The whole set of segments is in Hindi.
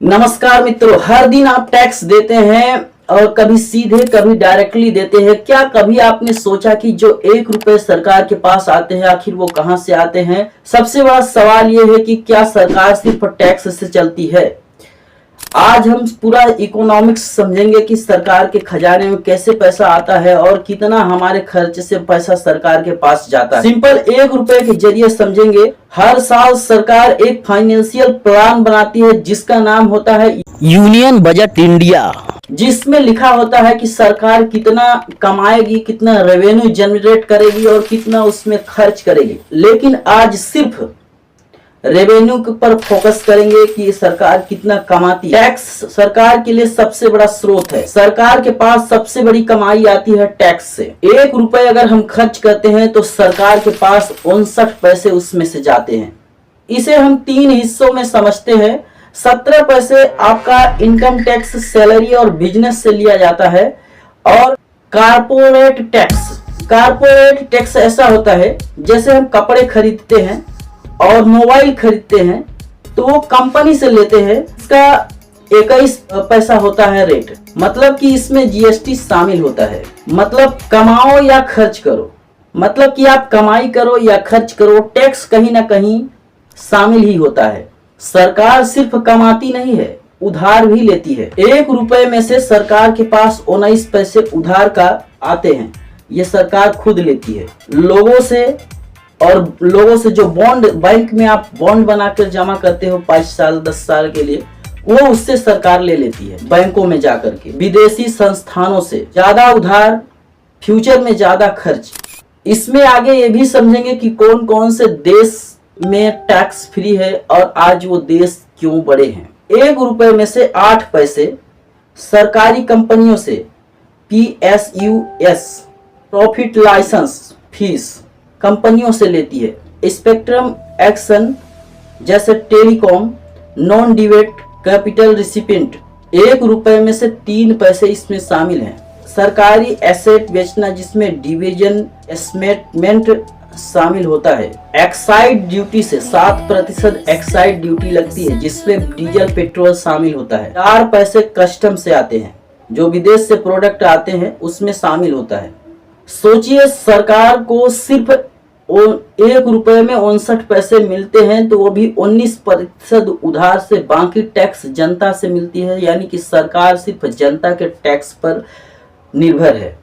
नमस्कार मित्रों, हर दिन आप टैक्स देते हैं और कभी सीधे कभी डायरेक्टली देते हैं। क्या कभी आपने सोचा कि जो 1 रुपए सरकार के पास आते हैं आखिर वो कहां से आते हैं? सबसे बड़ा सवाल ये है कि क्या सरकार सिर्फ टैक्स से चलती है? आज हम पूरा इकोनॉमिक्स समझेंगे कि सरकार के खजाने में कैसे पैसा आता है और कितना हमारे खर्च से पैसा सरकार के पास जाता है। सिंपल 1 रुपए के जरिए समझेंगे। हर साल सरकार एक फाइनेंशियल प्लान बनाती है जिसका नाम होता है यूनियन बजट इंडिया, जिसमें लिखा होता है कि सरकार कितना कमाएगी, कितना रेवेन्यू जनरेट करेगी और कितना उसमें खर्च करेगी। लेकिन आज सिर्फ रेवेन्यू पर फोकस करेंगे कि सरकार कितना कमाती है। टैक्स सरकार के लिए सबसे बड़ा स्रोत है। सरकार के पास सबसे बड़ी कमाई आती है टैक्स से। 1 रुपए अगर हम खर्च करते हैं तो सरकार के पास 59 पैसे उसमें से जाते हैं। इसे हम 3 हिस्सों में समझते हैं। 17 पैसे आपका इनकम टैक्स, सैलरी और बिजनेस से लिया जाता है। और कारपोरेट टैक्स, कारपोरेट टैक्स ऐसा होता है जैसे हम कपड़े खरीदते हैं और मोबाइल खरीदते हैं तो वो कंपनी से लेते हैं। इसका 21 पैसा होता है रेट, मतलब कि इसमें जीएसटी शामिल होता है। मतलब कमाओ या खर्च करो, मतलब कि आप कमाई करो या खर्च करो, टैक्स कहीं ना कहीं शामिल ही होता है। सरकार सिर्फ कमाती नहीं है, उधार भी लेती है। 1 रुपए में से सरकार के पास 19 पैसे उधार का आते हैं। ये सरकार खुद लेती है लोगों से। और लोगों से जो बॉन्ड, बैंक में आप बॉन्ड बनाकर जमा करते हो 5 साल 10 साल के लिए, वो उससे सरकार ले लेती है बैंकों में जाकर के। विदेशी संस्थानों से ज्यादा उधार, फ्यूचर में ज्यादा खर्च। इसमें आगे ये भी समझेंगे कि कौन कौन से देश में टैक्स फ्री है और आज वो देश क्यों बड़े हैं। 1 रुपए में से 8 पैसे सरकारी कंपनियों से PSUS, प्रॉफिट लाइसेंस फीस कंपनियों से लेती है। स्पेक्ट्रम एक्शन जैसे टेलीकॉम, नॉन डिवेट कैपिटल रिसिपेंट। 1 रुपए में से 3 पैसे इसमें शामिल हैं। सरकारी एसेट बेचना जिसमें डिवीजन एस्मेटमेंट शामिल होता है। एक्साइड ड्यूटी से 7% एक्साइड ड्यूटी लगती है जिसमें डीजल पेट्रोल शामिल होता है। 4 पैसे कस्टम से आते हैं, जो विदेश से प्रोडक्ट आते हैं उसमें शामिल होता है। सोचिए, सरकार को सिर्फ 1 रुपए में 59 पैसे मिलते हैं तो वो भी 19% उधार से, बाकी टैक्स जनता से मिलती है। यानी कि सरकार सिर्फ जनता के टैक्स पर निर्भर है।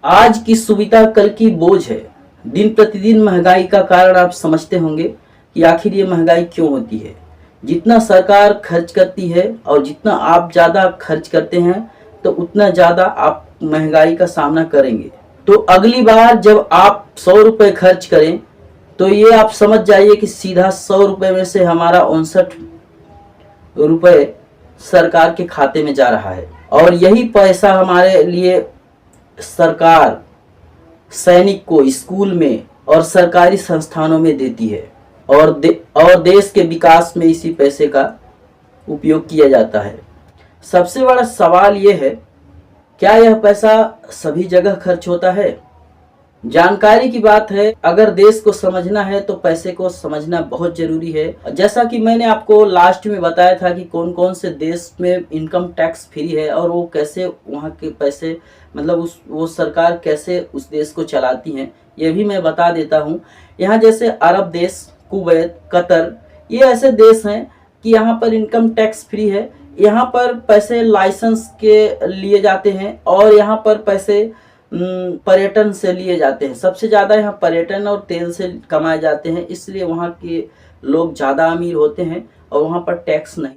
आज की सुविधा कल की बोझ है। दिन प्रतिदिन महंगाई का कारण आप समझते होंगे कि आखिर ये महंगाई क्यों होती है। जितना सरकार खर्च करती है और जितना आप ज़्यादा खर्च करते हैं तो उतना ज़्यादा आप महंगाई का सामना करेंगे। तो अगली बार जब आप 100 रुपए खर्च करें तो ये आप समझ जाइए कि सीधा 100 रुपए में से हमारा 59 रुपए सरकार के खाते में जा रहा है। और यही पैसा हमारे लिए सरकार सैनिक को स्कूल में और सरकारी संस्थानों में देती है और देश के विकास में इसी पैसे का उपयोग किया जाता है। सबसे बड़ा सवाल ये है, क्या यह पैसा सभी जगह खर्च होता है? जानकारी की बात है। अगर देश को समझना है तो पैसे को समझना बहुत जरूरी है। जैसा कि मैंने आपको लास्ट में बताया था कि कौन कौन से देश में इनकम टैक्स फ्री है और वो कैसे वहाँ के पैसे, मतलब वो सरकार कैसे उस देश को चलाती हैं, ये भी मैं बता देता हूँ। यहाँ जैसे अरब देश, कुवैत, कतर, ये ऐसे देश हैं कि यहाँ पर इनकम टैक्स फ्री है। यहाँ पर पैसे लाइसेंस के लिए जाते हैं और यहाँ पर पैसे पर्यटन से लिए जाते हैं। सबसे ज़्यादा यहाँ पर्यटन और तेल से कमाए जाते हैं, इसलिए वहाँ के लोग ज़्यादा अमीर होते हैं और वहाँ पर टैक्स नहीं